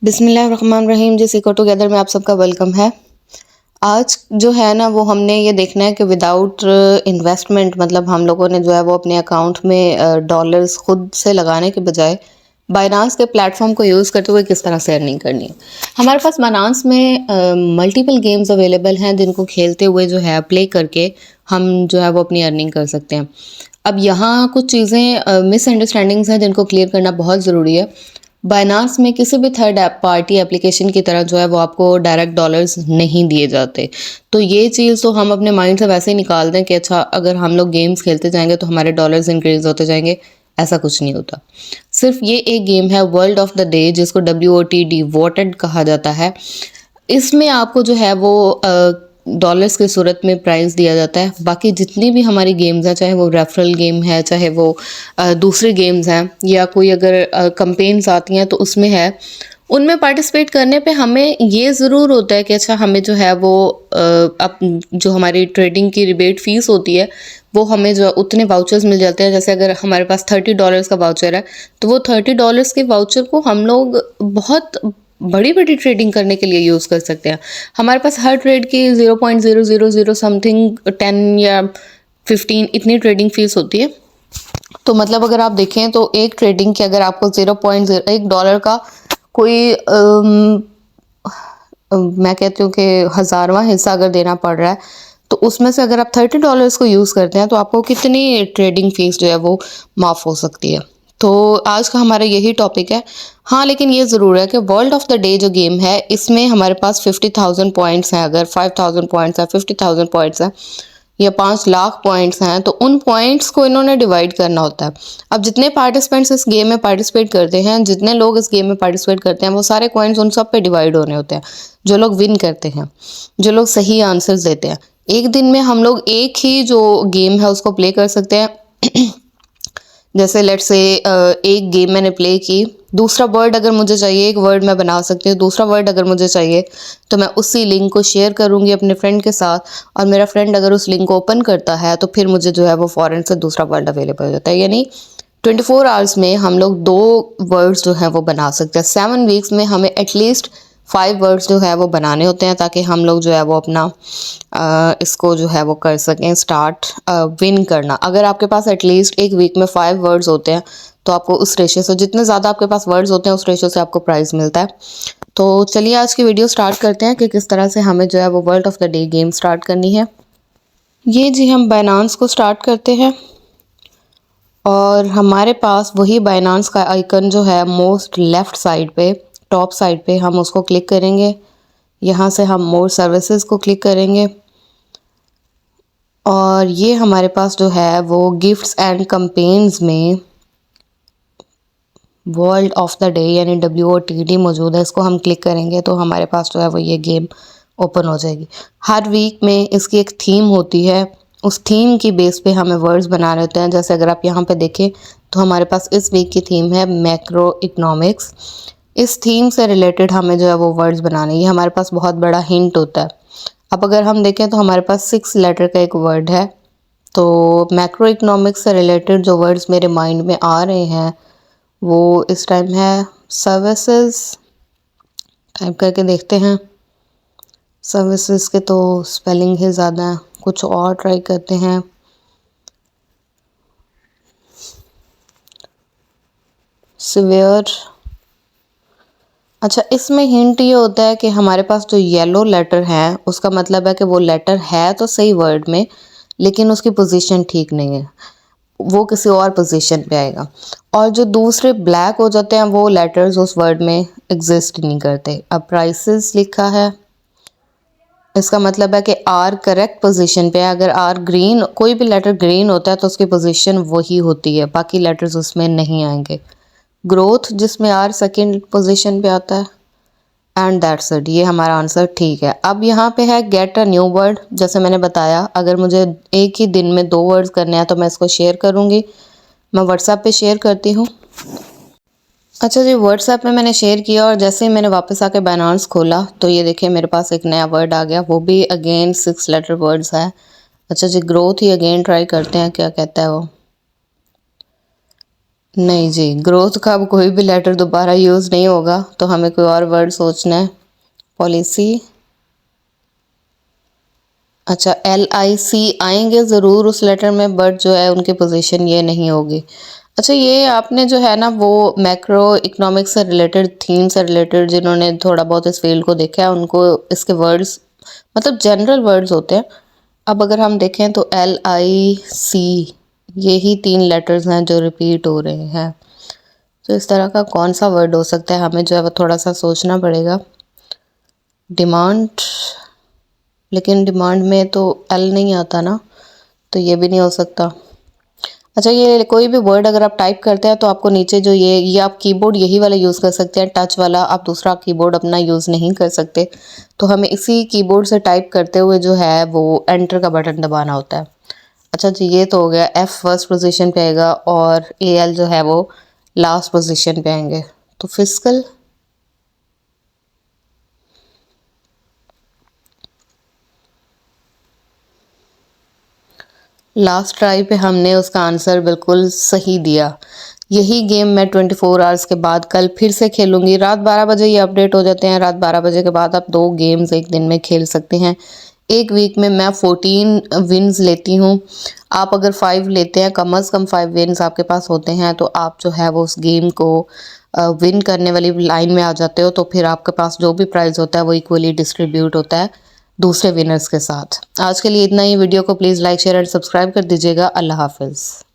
बिस्मिल्लाहिर्रहमानिर्रहीम जी Seiko together में आप सबका वेलकम है। आज जो है ना वो हमने ये देखना है कि विदाउट इन्वेस्टमेंट मतलब हम लोगों ने जो है वो अपने अकाउंट में डॉलर्स खुद से लगाने के बजाय बाइनांस के प्लेटफॉर्म को यूज़ करते हुए किस तरह से अर्निंग करनी है। हमारे पास बाइनांस में मल्टीपल गेम्स अवेलेबल हैं जिनको खेलते हुए जो है प्ले करके हम जो है वो अपनी अर्निंग कर सकते हैं। अब यहाँ कुछ चीज़ें मिसअंडरस्टैंडिंग्स हैं जिनको क्लियर करना बहुत ज़रूरी है। बाइनांस में किसी भी थर्ड पार्टी एप्लीकेशन की तरह जो है वो आपको डायरेक्ट डॉलर्स नहीं दिए जाते। तो ये चीज़ तो हम अपने माइंड से वैसे ही निकाल दें कि अच्छा अगर हम लोग गेम्स खेलते जाएंगे तो हमारे डॉलर्स इंक्रीज होते जाएंगे। ऐसा कुछ नहीं होता। सिर्फ ये एक गेम है वर्ल्ड ऑफ द डे जिसको WOTD वोटेड कहा जाता है। इसमें आपको जो है वो डॉलर्स की सूरत में प्राइस दिया जाता है। बाकी जितनी भी हमारी गेम्स हैं, चाहे वो रेफरल गेम है, चाहे वो दूसरी गेम्स हैं या कोई अगर कंपेन्स आती हैं तो उसमें है, उनमें पार्टिसिपेट करने पे हमें ये ज़रूर होता है कि अच्छा हमें जो है वो अब जो हमारी ट्रेडिंग की रिबेट फ़ीस होती है वो हमें जो उतने वाउचर्स मिल जाते हैं। जैसे अगर हमारे पास $30 का वाउचर है तो वो $30 के वाउचर को हम लोग बहुत बड़ी बड़ी ट्रेडिंग करने के लिए यूज़ कर सकते हैं। हमारे पास हर ट्रेड की 0.000 समथिंग 10 या 15 इतनी ट्रेडिंग फीस होती है। तो मतलब अगर आप देखें तो एक ट्रेडिंग की अगर आपको $1 का कोई मैं कहती हूँ कि हज़ारवां हिस्सा अगर देना पड़ रहा है तो उसमें से अगर आप $30 को यूज़ करते हैं तो आपको कितनी ट्रेडिंग फीस जो है वो माफ़ हो सकती है। तो आज का हमारा यही टॉपिक है। हाँ, लेकिन ये ज़रूर है कि वर्ल्ड ऑफ द डे जो गेम है इसमें हमारे पास 50,000 पॉइंट्स हैं। अगर 5,000 पॉइंट्स हैं, 50,000 पॉइंट्स हैं या 5 लाख पॉइंट्स हैं तो उन पॉइंट्स को इन्होंने डिवाइड करना होता है। अब जितने पार्टिसिपेंट्स इस गेम में पार्टिसिपेट करते हैं, जितने लोग इस गेम में पार्टिसिपेट करते हैं, वो सारे कॉइन्स उन सब पे डिवाइड होने होते हैं। जो लोग विन करते हैं, जो लोग सही आंसर्स देते हैं, एक दिन में हम लोग एक ही जो गेम है उसको प्ले कर सकते हैं। जैसे लेट्स से एक गेम मैंने प्ले की, दूसरा वर्ड अगर मुझे चाहिए, एक वर्ड मैं बना सकती हूँ, दूसरा वर्ड अगर मुझे चाहिए तो मैं उसी लिंक को शेयर करूँगी अपने फ्रेंड के साथ, और मेरा फ्रेंड अगर उस लिंक को ओपन करता है तो फिर मुझे जो है वो फ़ौरन से दूसरा वर्ड अवेलेबल हो जाता है। यानी 24 आवर्स में हम लोग 2 वर्ड्स जो हैं वो बना सकते हैं। 7 वीक्स में हमें एटलीस्ट 5 वर्ड्स जो है वो बनाने होते हैं ताकि हम लोग जो है वो अपना इसको जो है वो कर सकें स्टार्ट विन करना। अगर आपके पास एटलीस्ट एक वीक में 5 वर्ड्स होते हैं तो आपको उस रेशियो से, जितने ज़्यादा आपके पास वर्ड्स होते हैं उस रेशियो से आपको प्राइस मिलता है। तो चलिए आज की वीडियो स्टार्ट करते हैं कि किस तरह से हमें जो है वो world of the day game start करनी है। ये जी हम बाइनांस को स्टार्ट करते हैं और हमारे पास वही बाइनांस का आइकन जो है मोस्ट लेफ़्ट साइड पे, टॉप साइड पे, हम उसको क्लिक करेंगे। यहाँ से हम मोर सर्विसेज को क्लिक करेंगे और ये हमारे पास जो है वो गिफ्ट्स एंड कैंपेन्स में वर्ल्ड ऑफ द डे यानी WOTD मौजूद है। इसको हम क्लिक करेंगे तो हमारे पास जो है वो ये गेम ओपन हो जाएगी। हर वीक में इसकी एक थीम होती है, उस थीम की बेस पे हमें वर्ड्स बनाने होते हैं। जैसे अगर आप यहाँ पे देखें तो हमारे पास इस वीक की थीम है मैक्रो इकोनॉमिक्स। इस थीम से रिलेटेड हमें जो है वो वर्ड्स बनाने, ये हमारे पास बहुत बड़ा हिंट होता है। अब अगर हम देखें तो हमारे पास 6 लेटर का एक वर्ड है। तो मैक्रो इकोनॉमिक्स से रिलेटेड जो वर्ड्स मेरे माइंड में आ रहे हैं वो इस टाइम है सर्विसेज। टाइप करके देखते हैं। सर्विसेज के तो स्पेलिंग ही ज़्यादा है, कुछ और ट्राई करते हैं। सिवियर। अच्छा, इसमें हिंट ये होता है कि हमारे पास जो येलो लेटर है उसका मतलब है कि वो लेटर है तो सही वर्ड में, लेकिन उसकी पोजीशन ठीक नहीं है, वो किसी और पोजीशन पे आएगा। और जो दूसरे ब्लैक हो जाते हैं वो लेटर्स उस वर्ड में एग्जिस्ट नहीं करते। अब प्राइसेस लिखा है, इसका मतलब है कि आर करेक्ट पोजीशन पे है। अगर आर ग्रीन, कोई भी लेटर ग्रीन होता है तो उसकी पोजीशन वही होती है, बाकी लेटर्स उसमें नहीं आएंगे। ग्रोथ जिसमें आर सेकंड पोजीशन पे आता है, एंड दैट्स इट। ये हमारा आंसर ठीक है। अब यहाँ पे है गेट अ न्यू वर्ड। जैसे मैंने बताया अगर मुझे एक ही दिन में 2 वर्ड्स करने हैं तो मैं इसको शेयर करूँगी। मैं व्हाट्सएप पे शेयर करती हूँ। अच्छा जी, व्हाट्सएप में मैंने शेयर किया और जैसे ही मैंने वापस आके बाइनांस खोला तो ये देखिए मेरे पास एक नया वर्ड आ गया, वो भी अगेन 6 लेटर वर्ड्स है। अच्छा जी, ग्रोथ ही अगेन ट्राई करते हैं क्या कहता है वो। नहीं जी, ग्रोथ का अब कोई भी लेटर दोबारा यूज़ नहीं होगा, तो हमें कोई और वर्ड सोचना है। पॉलिसी, अच्छा LIC आएंगे ज़रूर उस लेटर में, बट जो है उनकी पोजीशन ये नहीं होगी। अच्छा, ये आपने जो है ना वो मैक्रो इकोनॉमिक्स से रिलेटेड, थीम से रिलेटेड, जिन्होंने थोड़ा बहुत इस फील्ड को देखा है उनको इसके वर्ड्स मतलब जनरल वर्ड्स होते हैं। अब अगर हम देखें तो LIC, यही 3 लेटर्स हैं जो रिपीट हो रहे हैं। तो इस तरह का कौन सा वर्ड हो सकता है, हमें जो है वो थोड़ा सा सोचना पड़ेगा। डिमांड, लेकिन डिमांड में तो L नहीं आता ना, तो ये भी नहीं हो सकता। अच्छा, ये कोई भी वर्ड अगर आप टाइप करते हैं तो आपको नीचे जो ये आप कीबोर्ड यही वाला यूज़ कर सकते हैं, टच वाला। आप दूसरा कीबोर्ड अपना यूज़ नहीं कर सकते, तो हमें इसी कीबोर्ड से टाइप करते हुए जो है वो एंटर का बटन दबाना होता है। अच्छा जी, ये तो हो गया। F फर्स्ट पोजीशन पे आएगा और AL जो है वो लास्ट पोजीशन पे आएंगे। तो फिस्कल, लास्ट ट्राई पे हमने उसका आंसर बिल्कुल सही दिया। यही गेम मैं 24 आवर्स के बाद कल फिर से खेलूंगी। रात 12 बजे ये अपडेट हो जाते हैं। रात 12 बजे के बाद आप 2 गेम्स एक दिन में खेल सकते हैं। एक वीक में मैं 14 विन्स लेती हूँ। आप अगर 5 लेते हैं, कम अज़ कम 5 विन्स आपके पास होते हैं, तो आप जो है वो उस गेम को विन करने वाली लाइन में आ जाते हो। तो फिर आपके पास जो भी प्राइज़ होता है वो इक्वली डिस्ट्रीब्यूट होता है दूसरे विनर्स के साथ। आज के लिए इतना ही। वीडियो को please like share and subscribe कर दीजिएगा। अल्लाह हाफ़िज़।